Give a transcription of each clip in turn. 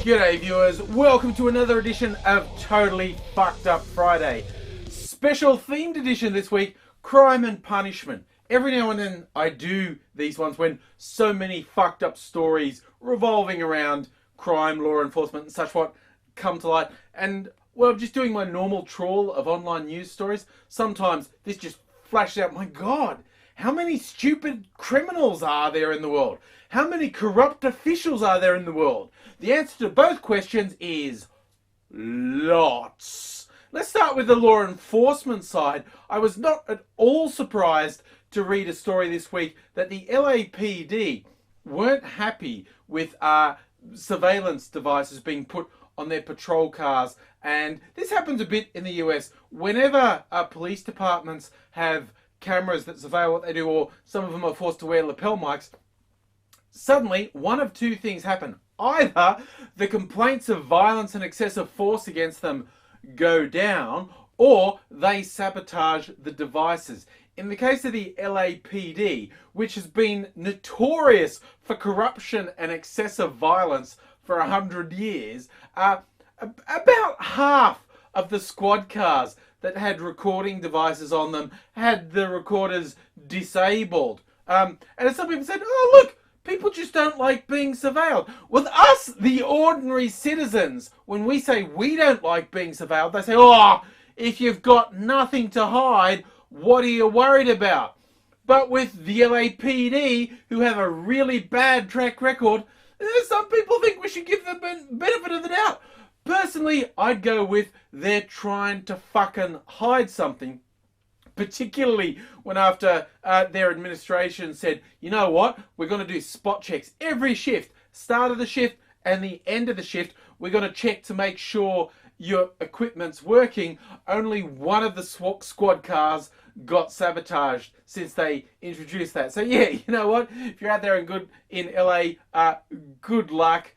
G'day viewers, welcome to another edition of Totally Fucked Up Friday. Special themed edition this week, crime and punishment. Every now and then I do these ones when so many fucked up stories revolving around crime, law enforcement and such what come to light. And well, just doing my normal trawl of online news stories, sometimes this just flashes out, my God, how many stupid criminals are there in the world? How many corrupt officials are there in the world? The answer to both questions is lots. Let's start with the law enforcement side. I was not at all surprised to read a story this week that the LAPD weren't happy with surveillance devices being put on their patrol cars. And this happens a bit in the US. Whenever police departments have cameras that surveil what they do, or some of them are forced to wear lapel mics, suddenly one of two things happen. Either the complaints of violence and excessive force against them go down, or they sabotage the devices. In the case of the LAPD, which has been notorious for corruption and excessive violence for 100 years, about half of the squad cars that had recording devices on them had the recorders disabled. And as some people said, oh look, people just don't like being surveilled. With us, the ordinary citizens, when we say we don't like being surveilled, they say, oh, if you've got nothing to hide, what are you worried about? But with the LAPD, who have a really bad track record, some people think we should give them the benefit of the doubt. Personally, I'd go with they're trying to fucking hide something. Particularly when after their administration said, you know what, we're going to do spot checks every shift, start of the shift and the end of the shift. We're going to check to make sure your equipment's working. Only one of the squad cars got sabotaged since they introduced that. So yeah, you know what, if you're out there in LA, good luck,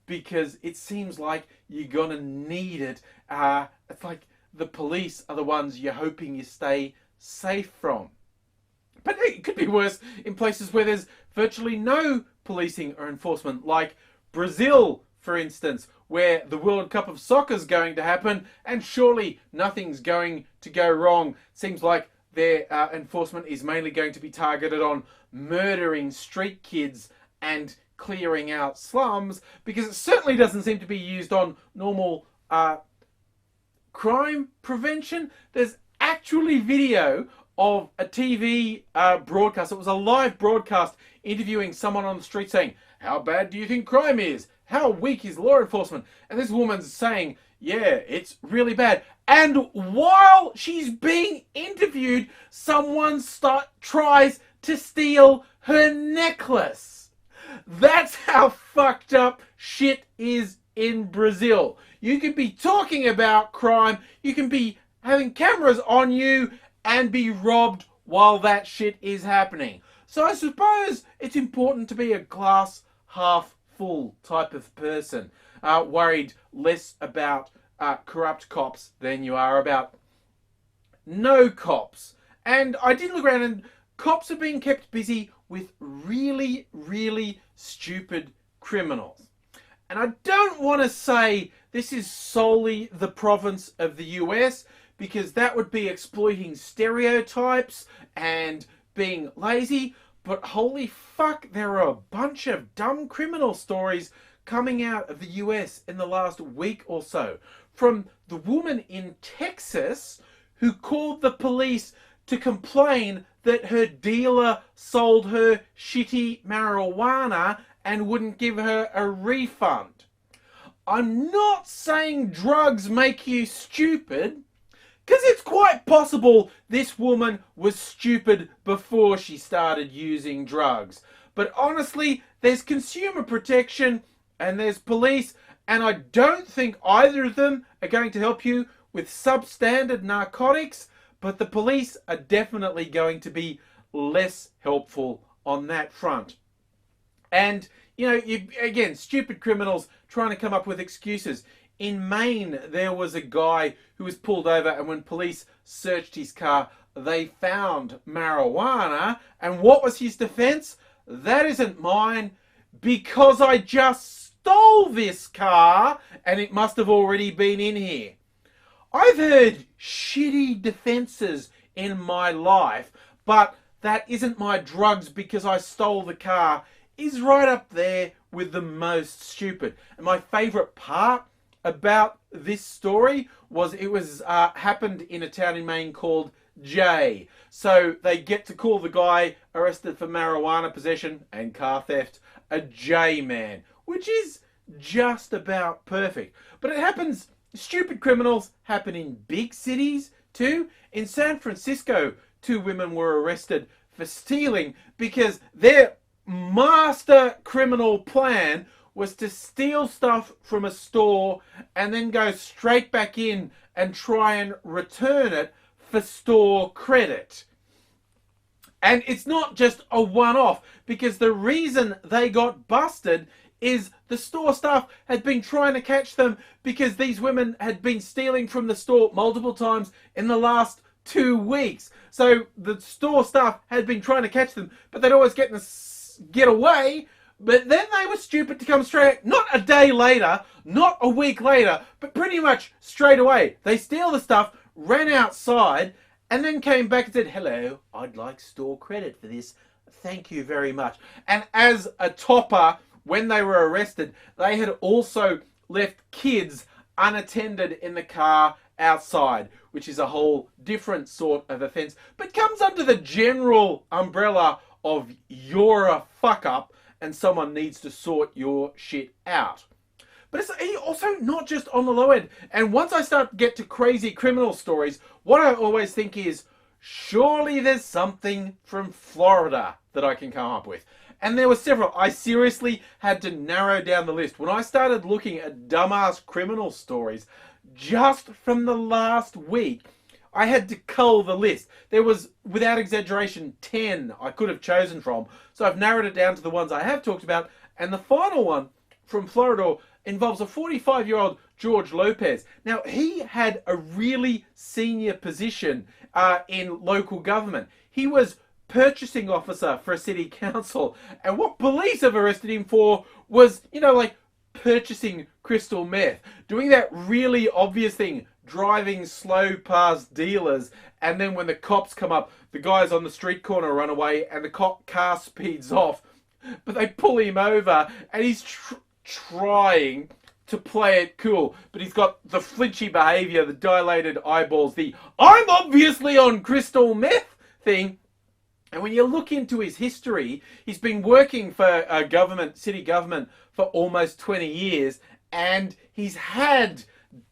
because it seems like you're going to need it. It's like the police are the ones you're hoping you stay safe from. But it could be worse in places where there's virtually no policing or enforcement, like Brazil, for instance, where the World Cup of Soccer is going to happen, and surely nothing's going to go wrong. Seems like their enforcement is mainly going to be targeted on murdering street kids and clearing out slums, because it certainly doesn't seem to be used on normal crime prevention. There's actually video of a TV broadcast. It was a live broadcast interviewing someone on the street saying, how bad do you think crime is? How weak is law enforcement? And this woman's saying, yeah, it's really bad. And while she's being interviewed, someone tries to steal her necklace. That's how fucked up shit is in Brazil. You can be talking about crime, you can be having cameras on you and be robbed while that shit is happening. So I suppose it's important to be a glass half full type of person, worried less about corrupt cops than you are about no cops. And I did look around, and cops are being kept busy with really, really stupid criminals. And I don't want to say this is solely the province of the US, because that would be exploiting stereotypes and being lazy. But holy fuck, there are a bunch of dumb criminal stories coming out of the US in the last week or so. From the woman in Texas who called the police to complain that her dealer sold her shitty marijuana and wouldn't give her a refund. I'm not saying drugs make you stupid, because it's quite possible this woman was stupid before she started using drugs. But honestly, there's consumer protection and there's police, and I don't think either of them are going to help you with substandard narcotics, but the police are definitely going to be less helpful on that front. And, you know, again, stupid criminals trying to come up with excuses. In Maine, there was a guy who was pulled over, and when police searched his car, they found marijuana. And what was his defense? That isn't mine, because I just stole this car and it must have already been in here. I've heard shitty defenses in my life, but that isn't my drugs because I stole the car is right up there with the most stupid. And my favourite part about this story was it was happened in a town in Maine called Jay. So they get to call the guy arrested for marijuana possession and car theft a J man, which is just about perfect. But it happens, stupid criminals happen in big cities too. In San Francisco, 2 women were arrested for stealing because their master criminal plan was to steal stuff from a store and then go straight back in and try and return it for store credit. And it's not just a one-off, because the reason they got busted is the store staff had been trying to catch them because these women had been stealing from the store multiple times in the last 2 weeks. So the store staff had been trying to catch them, but they'd always get away. But then they were stupid to come straight, not a day later, not a week later, but pretty much straight away. They steal the stuff, ran outside, and then came back and said, "Hello, I'd like store credit for this. Thank you very much." And as a topper, when they were arrested, they had also left kids unattended in the car outside, which is a whole different sort of offence, but comes under the general umbrella of you're a fuck up and someone needs to sort your shit out. But it's also not just on the low end. And once I start to get to crazy criminal stories, what I always think is, surely there's something from Florida that I can come up with. And there were several. I seriously had to narrow down the list. When I started looking at dumbass criminal stories, just from the last week, I had to cull the list. There was, without exaggeration, 10 I could have chosen from. So I've narrowed it down to the ones I have talked about. And the final one from Florida involves a 45-year-old George Lopez. Now, he had a really senior position in local government. He was purchasing officer for a city council. And what police have arrested him for was, like purchasing crystal meth. Doing that really obvious thing, driving slow past dealers, and then when the cops come up, the guys on the street corner run away and the cop car speeds off, but they pull him over and he's trying to play it cool, but he's got the flinchy behaviour, the dilated eyeballs, the "I'm obviously on crystal meth" thing. And when you look into his history, he's been working for city government for almost 20 years, and he's had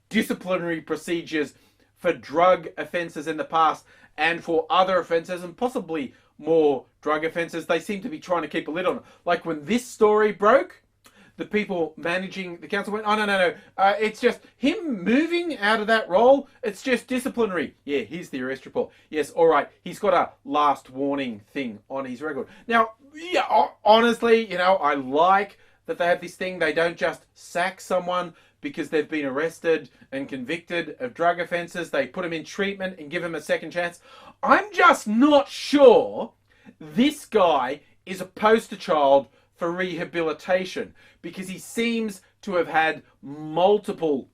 disciplinary procedures for drug offences in the past and for other offences, and possibly more drug offences. They seem to be trying to keep a lid on it. Like when this story broke, the people managing the council went, "Oh, no. It's just him moving out of that role. It's just disciplinary." Yeah, here's the arrest report. Yes, all right. He's got a last warning thing on his record. Now, yeah, honestly, I like that they have this thing. They don't just sack someone because they've been arrested and convicted of drug offences. They put them in treatment and give them a second chance. I'm just not sure this guy is a poster child for rehabilitation, because he seems to have had multiple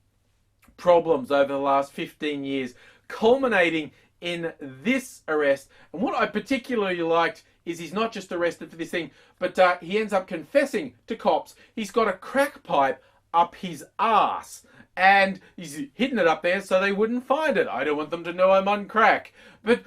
problems over the last 15 years, culminating in this arrest. And what I particularly liked is he's not just arrested for this thing, but he ends up confessing to cops he's got a crack pipe up his ass, and he's hidden it up there so they wouldn't find it. I don't want them to know I'm on crack. But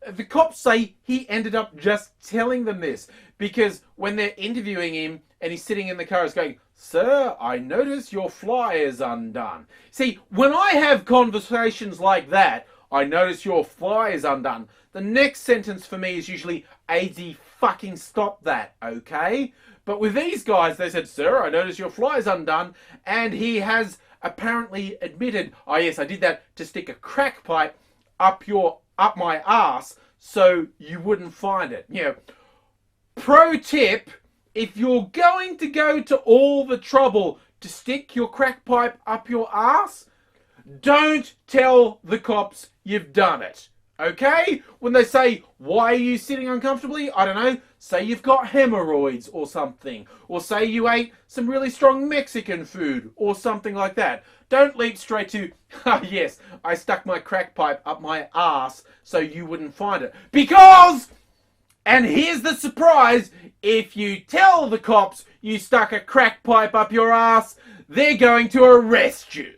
the cops say he ended up just telling them this, because when they're interviewing him and he's sitting in the car, he's going, "Sir, I notice your fly is undone." See, when I have conversations like that, "I notice your fly is undone," the next sentence for me is usually, "AZ, fucking stop that, okay?" But with these guys, they said, "Sir, I notice your fly is undone," and he has apparently admitted, "Oh yes, I did that to stick a crack pipe up my ass so you wouldn't find it." Pro tip, if you're going to go to all the trouble to stick your crack pipe up your ass, don't tell the cops you've done it, Okay? When they say, why are you sitting uncomfortably? I don't know. Say you've got hemorrhoids or something. Or say you ate some really strong Mexican food or something like that. Don't leap straight to, ah, yes, I stuck my crack pipe up my ass so you wouldn't find it. Because, and here's the surprise, if you tell the cops you stuck a crack pipe up your ass, they're going to arrest you.